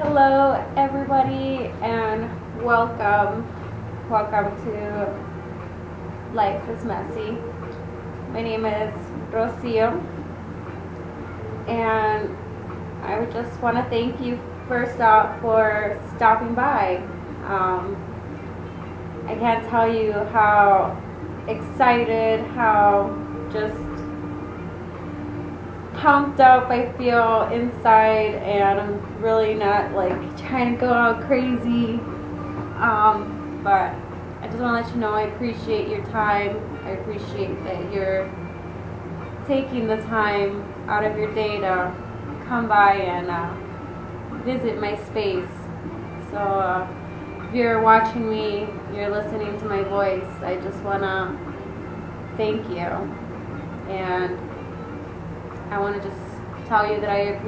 Hello everybody and welcome. Welcome to Life is Messy. My name is Rocio and I would just want to thank you first off for stopping by. I can't tell you how excited, how just pumped up I feel inside, and I'm really not like trying to go out crazy, but I just want to let you know I appreciate your time. I appreciate that you're taking the time out of your day to come by and visit my space. So if you're watching me, you're listening to my voice, I just want to thank you, and I want to just tell you that I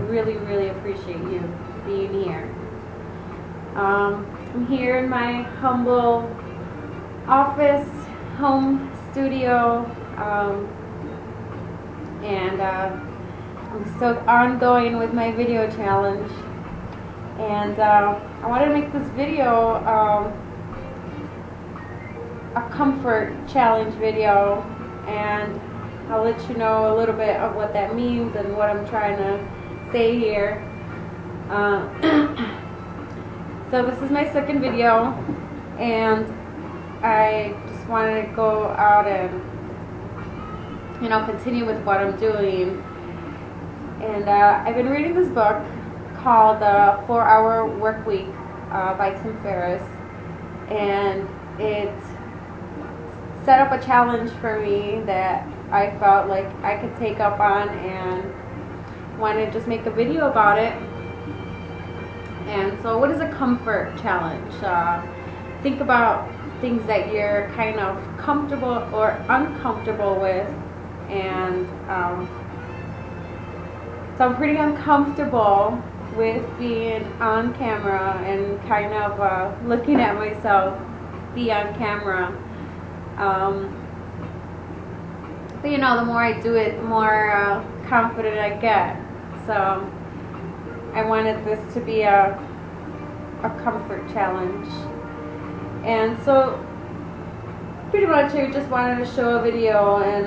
really appreciate you being here. I'm here in my humble office, home studio, and I'm still ongoing with my video challenge. And I want to make this video a comfort challenge video, and I'll let you know a little bit of what that means and what I'm trying to say here. So this is my second video, and I just wanted to go out and continue with what I'm doing. And I've been reading this book called The 4-Hour Workweek by Tim Ferriss, and it set up a challenge for me that I felt like I could take up on, and wanted to just make a video about it. And so what is a comfort challenge? Think about things that you're kind of comfortable or uncomfortable with, and so I'm pretty uncomfortable with being on camera and kind of looking at myself be on camera. But the more I do it, the more confident I get. So I wanted this to be a comfort challenge. And so pretty much I just wanted to show a video and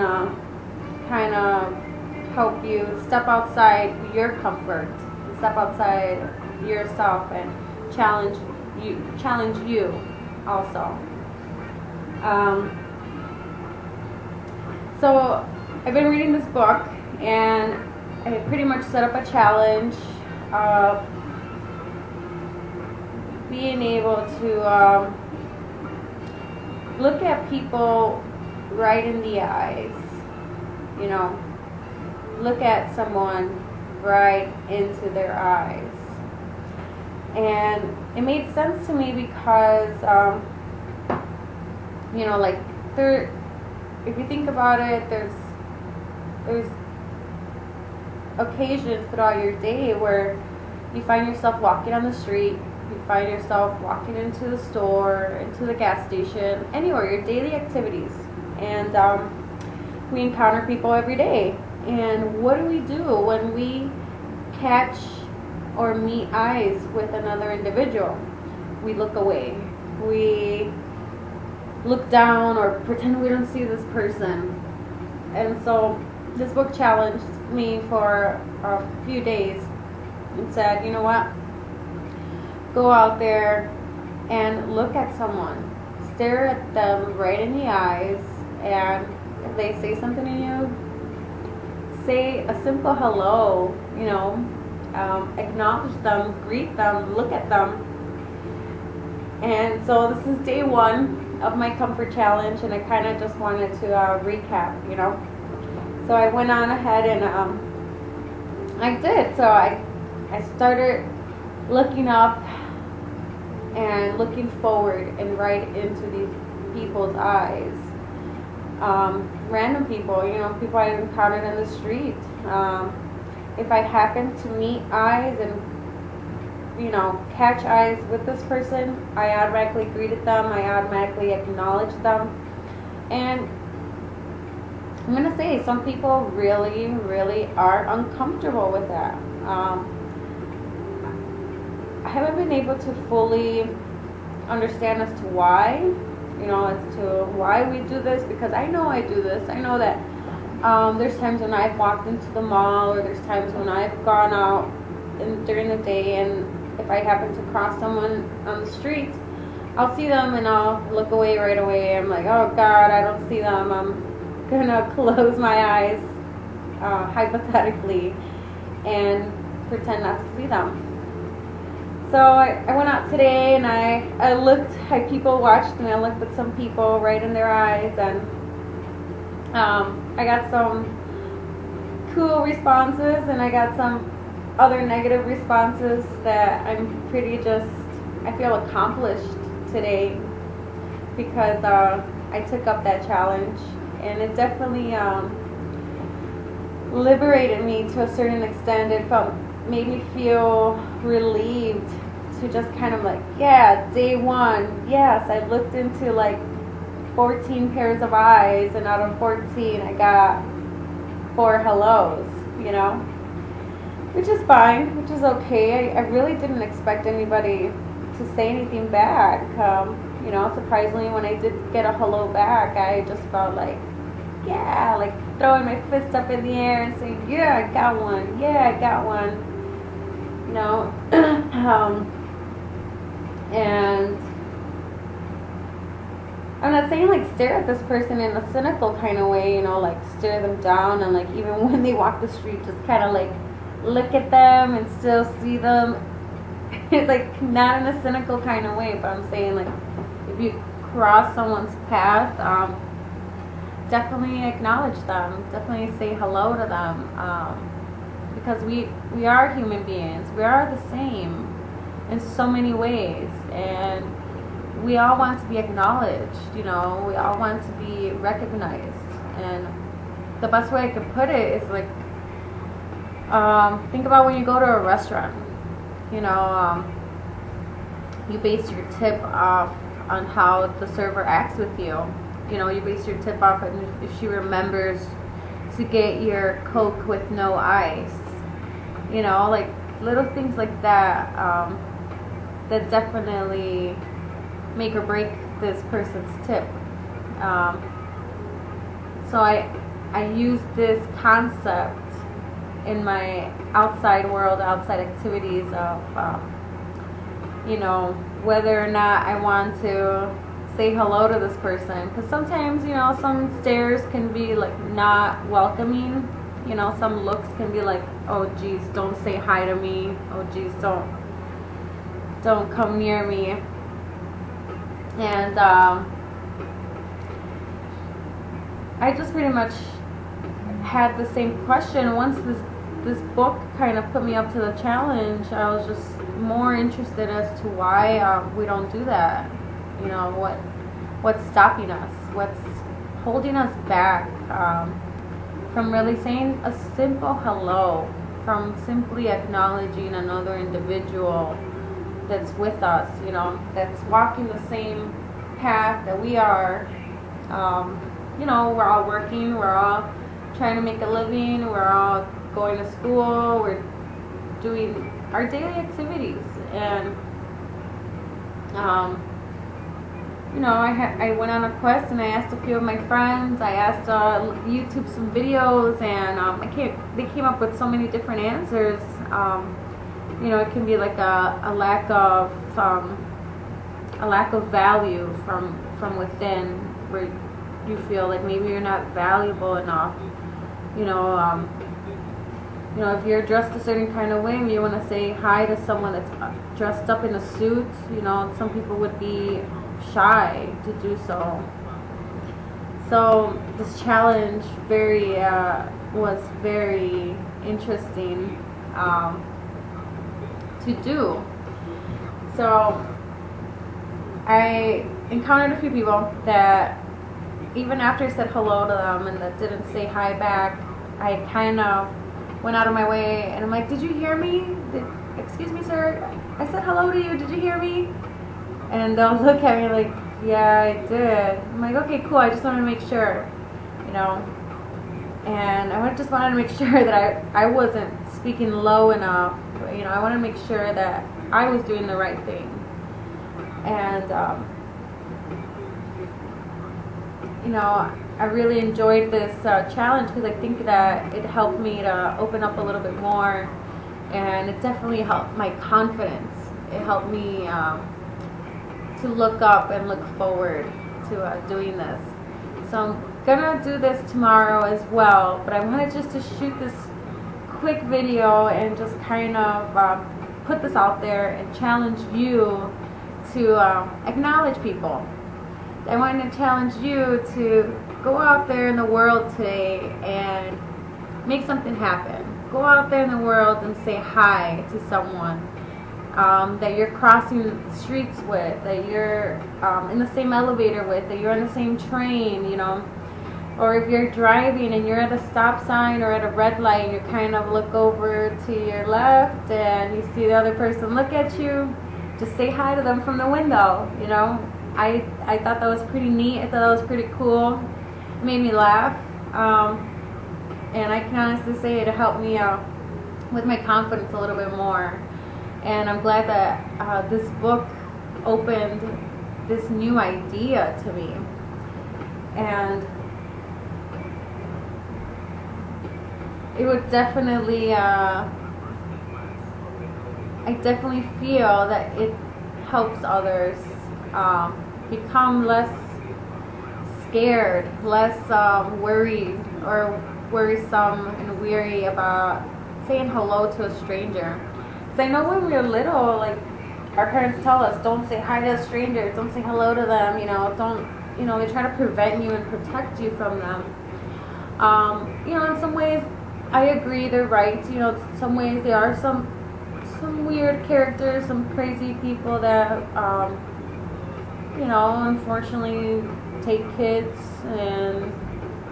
kind of help you step outside your comfort, step outside yourself, and challenge you also. So I've been reading this book, and I pretty much set up a challenge of being able to look at people right in the eyes. Look at someone right into their eyes. And it made sense to me because if you think about it, there's occasions throughout your day where you find yourself walking on the street, you find yourself walking into the store, into the gas station, anywhere, your daily activities. And we encounter people every day. And what do we do when we catch or meet eyes with another individual? We look away. We look down or pretend we don't see this person. And so this book challenged me for a few days and said, you know what, go out there and look at someone, stare at them right in the eyes, and if they say something to you, say a simple hello, acknowledge them, greet them, look at them. And so this is day one of my comfort challenge, and I kind of just wanted to recap. So I went on ahead and I did. So I started looking up and looking forward and right into these people's eyes. Random people, people I've encountered in the street. If I happen to meet eyes and catch eyes with this person, I automatically greeted them, I automatically acknowledged them. And I'm going to say some people really are uncomfortable with that. I haven't been able to fully understand as to why, as to why we do this, because I know I do this. I know that there's times when I've walked into the mall, or there's times when I've gone out during the day, and if I happen to cross someone on the street, I'll see them and I'll look away right away. I'm like, oh God, I don't see them. I'm gonna close my eyes, hypothetically, and pretend not to see them. So I went out today and people watched me. I looked at some people right in their eyes, and I got some cool responses, and I got some other negative responses that I feel accomplished today, because I took up that challenge, and it definitely liberated me to a certain extent. It made me feel relieved to just kind of like, yeah, day one, yes, I looked into like 14 pairs of eyes, and out of 14 I got 4 hellos, which is fine, which is okay. I really didn't expect anybody to say anything back. Surprisingly, when I did get a hello back, I just felt like, yeah, like throwing my fist up in the air and saying, yeah, I got one, yeah, I got one. And I'm not saying like stare at this person in a cynical kind of way, like stare them down, and like even when they walk the street, just kind of like look at them and still see them. Like not in a cynical kind of way, but I'm saying like if you cross someone's path, definitely acknowledge them, definitely say hello to them, because we are human beings. We are the same in so many ways, and we all want to be acknowledged. We all want to be recognized, and the best way I could put it is like, think about when you go to a restaurant. You base your tip off on how the server acts with you. You base your tip off on if she remembers to get your Coke with no ice. Like little things like that, that definitely make or break this person's tip. So I use this concept in my outside world, outside activities of, whether or not I want to say hello to this person. Because sometimes, some stares can be like not welcoming. Some looks can be like, oh geez, don't say hi to me. Oh geez, don't come near me. And I just pretty much had the same question. Once this book kind of put me up to the challenge, I was just more interested as to why we don't do that. What's stopping us? What's holding us back from really saying a simple hello, from simply acknowledging another individual that's with us, that's walking the same path that we are. We're all working, we're all trying to make a living, we're all going to school, we're doing our daily activities, and I went on a quest, and I asked a few of my friends. I asked YouTube some videos, and they came up with so many different answers. It can be like a lack of value from within, where you feel like maybe you're not valuable enough. If you're dressed a certain kind of way and you want to say hi to someone that's dressed up in a suit, some people would be shy to do so. So this challenge was very interesting to do. So I encountered a few people that even after I said hello to them and that didn't say hi back, I kind of went out of my way, and I'm like, did you hear me? Excuse me, sir, I said hello to you, did you hear me? And they'll look at me like, yeah, I did. I'm like, okay, cool, I just wanted to make sure, and I just wanted to make sure that I wasn't speaking low enough. I want to make sure that I was doing the right thing. And you know, I really enjoyed this challenge because I think that it helped me to open up a little bit more, and it definitely helped my confidence. It helped me to look up and look forward to doing this. So I'm gonna do this tomorrow as well, but I wanted just to shoot this quick video and just kind of put this out there and challenge you to acknowledge people. I wanted to challenge you to go out there in the world today and make something happen. Go out there in the world and say hi to someone that you're crossing streets with, that you're in the same elevator with, that you're on the same train, you know. Or if you're driving and you're at a stop sign or at a red light and you kind of look over to your left and you see the other person look at you, just say hi to them from the window, you know. I thought that was pretty neat. I thought that was pretty cool. It made me laugh. And I can honestly say it helped me with my confidence a little bit more. And I'm glad that this book opened this new idea to me. And it would definitely, I definitely feel that it helps others become less scared, less worried or worrisome and weary about saying hello to a stranger. Because I know when we were little, like, our parents tell us, don't say hi to strangers, don't say hello to them, you know, don't, you know, they try to prevent you and protect you from them. You know, in some ways, I agree, they're right. You know, in some ways there are some weird characters, some crazy people that, you know, unfortunately take kids and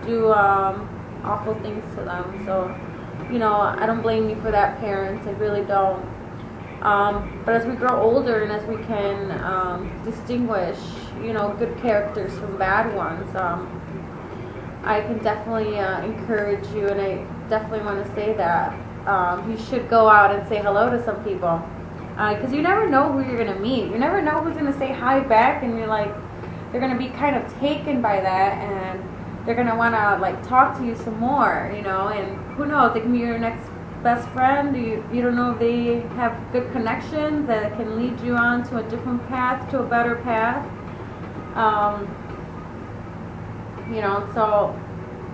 do awful things to them. So, you know, I don't blame you for that, parents. I really don't. But as we grow older and as we can distinguish, you know, good characters from bad ones, I can definitely encourage you, and I definitely want to say that you should go out and say hello to some people, because you never know who you're going to meet. You never know who's going to say hi back, and you're like, they're going to be kind of taken by that, and they're going to want to like talk to you some more, you know. And who knows, they can be your next best friend. You don't know if they have good connections that can lead you on to a different path, to a better path. You know, so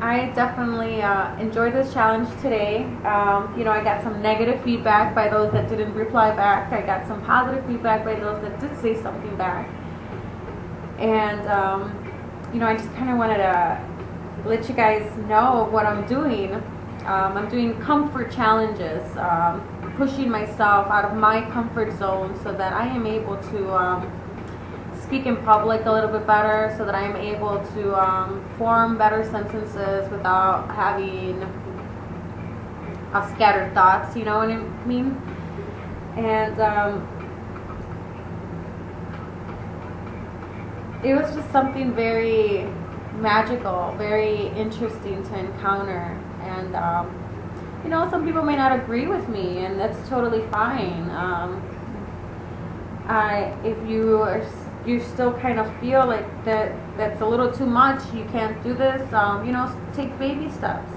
I definitely enjoyed this challenge today. You know, I got some negative feedback by those that didn't reply back. I got some positive feedback by those that did say something back. And, you know, I just kind of wanted to let you guys know what I'm doing. I'm doing comfort challenges, pushing myself out of my comfort zone so that I am able to speak in public a little bit better, so that I'm able to form better sentences without having scattered thoughts, you know what I mean? And it was just something very magical, very interesting to encounter. And you know, some people may not agree with me, and that's totally fine. If you still kind of feel like that's a little too much, you can't do this, you know, take baby steps.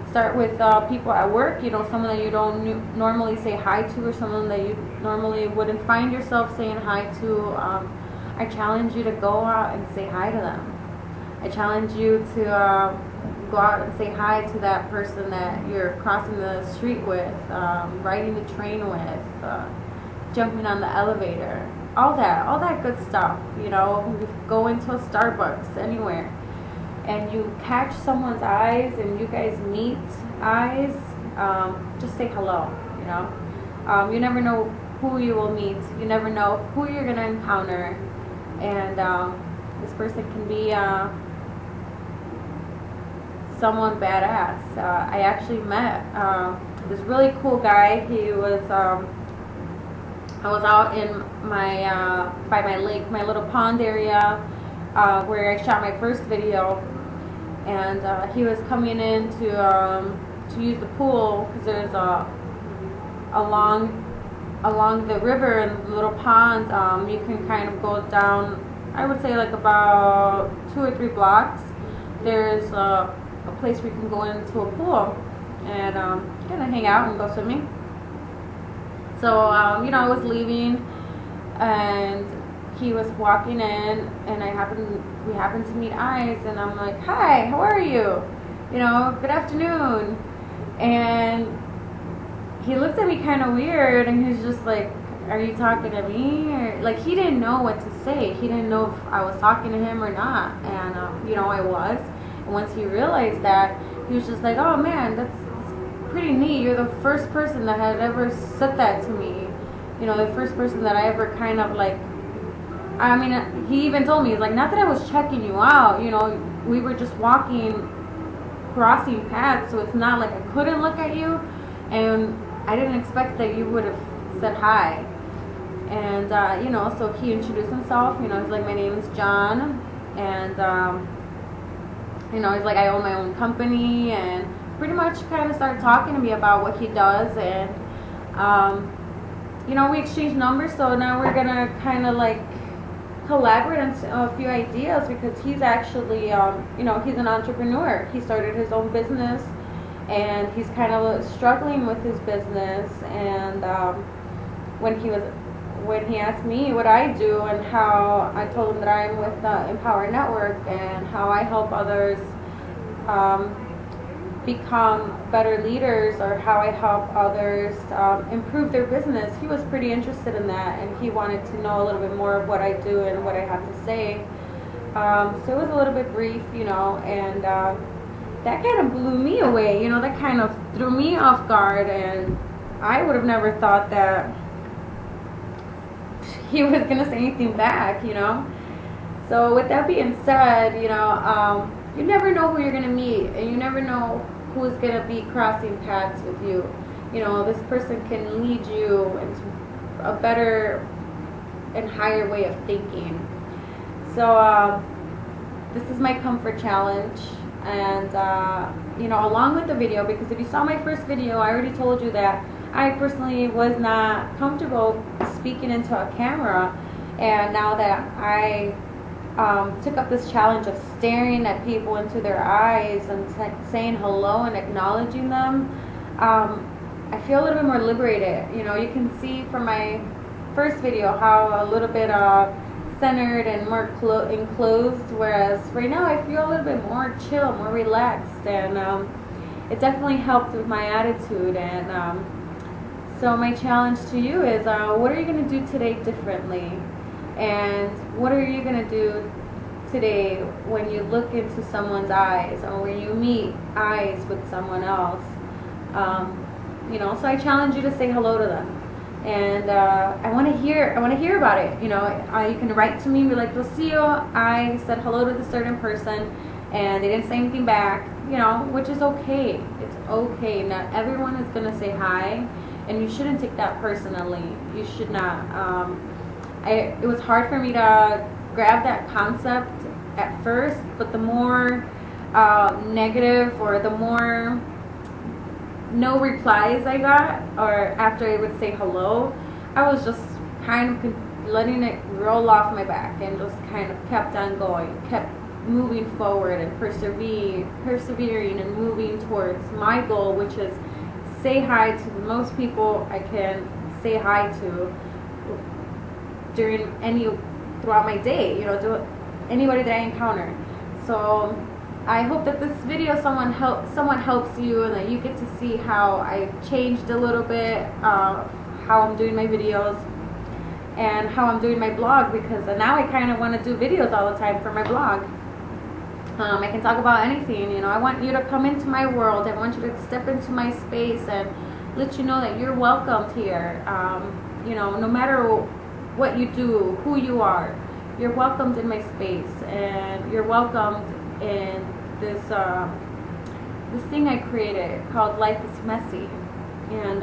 Start with people at work, you know, someone that you don't normally say hi to, or someone that you normally wouldn't find yourself saying hi to. I challenge you to go out and say hi to them. I challenge you to go out and say hi to that person that you're crossing the street with, riding the train with, jumping on the elevator. All that good stuff, you know. You go into a Starbucks, anywhere, and you catch someone's eyes and you guys meet eyes, just say hello, you know. You never know who you will meet. You never know who you're going to encounter. And this person can be someone badass. I actually met this really cool guy. He was, I was out in my, by my lake, my little pond area, where I shot my first video, and he was coming in to use the pool, because there's a long along the river and the little pond. You can kind of go down, I would say like about 2 or 3 blocks. There's a place where you can go into a pool and kind of hang out and go swimming. So you know, I was leaving and he was walking in, and we happened to meet eyes, and I'm like, hi, how are you? You know, good afternoon. And he looked at me kind of weird, and he was just like, are you talking to me? Or, like, he didn't know what to say. He didn't know if I was talking to him or not. And you know, I was. And once he realized that, he was just like, oh man, that's pretty neat. You're the first person that had ever said that to me. You know, the first person that I ever kind of like, I mean, he even told me, he's like, not that I was checking you out, you know, we were just walking, crossing paths, so it's not like I couldn't look at you, and I didn't expect that you would have said hi. And you know, so he introduced himself, you know, he's like, my name is John, and you know, he's like, I own my own company, and pretty much kind of started talking to me about what he does. And you know, we exchanged numbers, so now we're gonna kind of like collaborate on a few ideas, because he's actually you know, he's an entrepreneur. He started his own business, and he's kind of struggling with his business. And when he asked me what I do and how, I told him that I'm with the Empower Network and how I help others become better leaders, or how I help others improve their business. He was pretty interested in that, and he wanted to know a little bit more of what I do and what I have to say. So it was a little bit brief, you know, and that kind of blew me away, you know, that kind of threw me off guard, and I would have never thought that he was going to say anything back, you know. So with that being said, you know, you never know who you're going to meet, and you never know who's going to be crossing paths with you. You know, this person can lead you into a better and higher way of thinking. So this is my comfort challenge. And you know, along with the video, because if you saw my first video, I already told you that I personally was not comfortable speaking into a camera. And now that I took up this challenge of staring at people into their eyes and saying hello and acknowledging them, I feel a little bit more liberated. You know, you can see from my first video how a little bit centered and more enclosed, whereas right now I feel a little bit more chill, more relaxed, and it definitely helped with my attitude. And so my challenge to you is, what are you going to do today differently? And what are you going to do today when you look into someone's eyes, or when you meet eyes with someone else? You know, so I challenge you to say hello to them. And I want to hear about it. You know, you can write to me and be like, Rocio, I said hello to this certain person and they didn't say anything back, you know, which is okay. It's okay. Not everyone is going to say hi, and you shouldn't take that personally. You should not. It was hard for me to grab that concept at first, but the more negative, or the more no replies I got, or after I would say hello, I was just kind of letting it roll off my back, and just kind of kept on going, kept moving forward, and persevering and moving towards my goal, which is say hi to the most people I can say hi to throughout my day, you know, to anybody that I encounter. So I hope that this video someone helps you, and that you get to see how I changed a little bit, how I'm doing my videos and how I'm doing my blog, because now I kind of want to do videos all the time for my blog. I can talk about anything, you know. I want you to come into my world. I want you to step into my space and let you know that you're welcomed here. You know, no matter what you do, who you are, you're welcomed in my space, and you're welcomed in this this thing I created called Life is Messy. And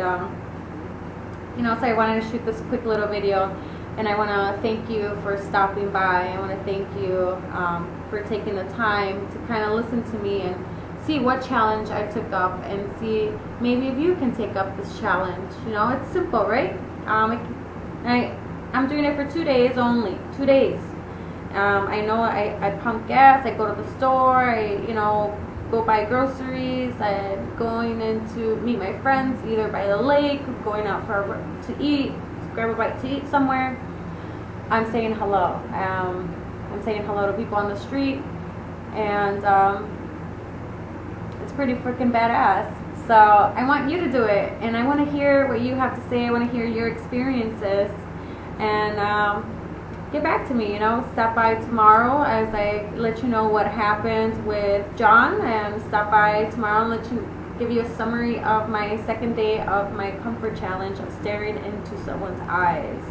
you know, so I wanted to shoot this quick little video, and I want to thank you for stopping by. I want to thank you for taking the time to kind of listen to me and see what challenge I took up and see maybe if you can take up this challenge. You know, it's simple, right? I'm doing it for 2 days only. 2 days. I know I pump gas, I go to the store, I, go buy groceries, I'm going in to meet my friends either by the lake, going out to eat, grab a bite to eat somewhere. I'm saying hello. I'm saying hello to people on the street, and it's pretty freaking badass. So I want you to do it, and I want to hear what you have to say. I want to hear your experiences, and get back to me. Stop by tomorrow as I let you know what happened with John, and stop by tomorrow and give you a summary of my second day of my comfort challenge of staring into someone's eyes.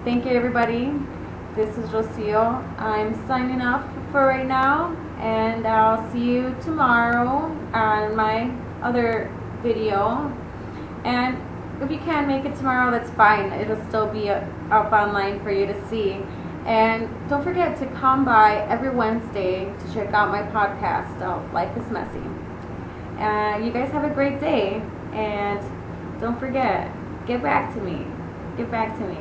Thank you, everybody. This is Rocio. I'm signing off for right now, and I'll see you tomorrow on my other video. And if you can't make it tomorrow, that's fine. It'll still be up online for you to see. And don't forget to come by every Wednesday to check out my podcast of Life is Messy. You guys have a great day, and don't forget, get back to me. Get back to me.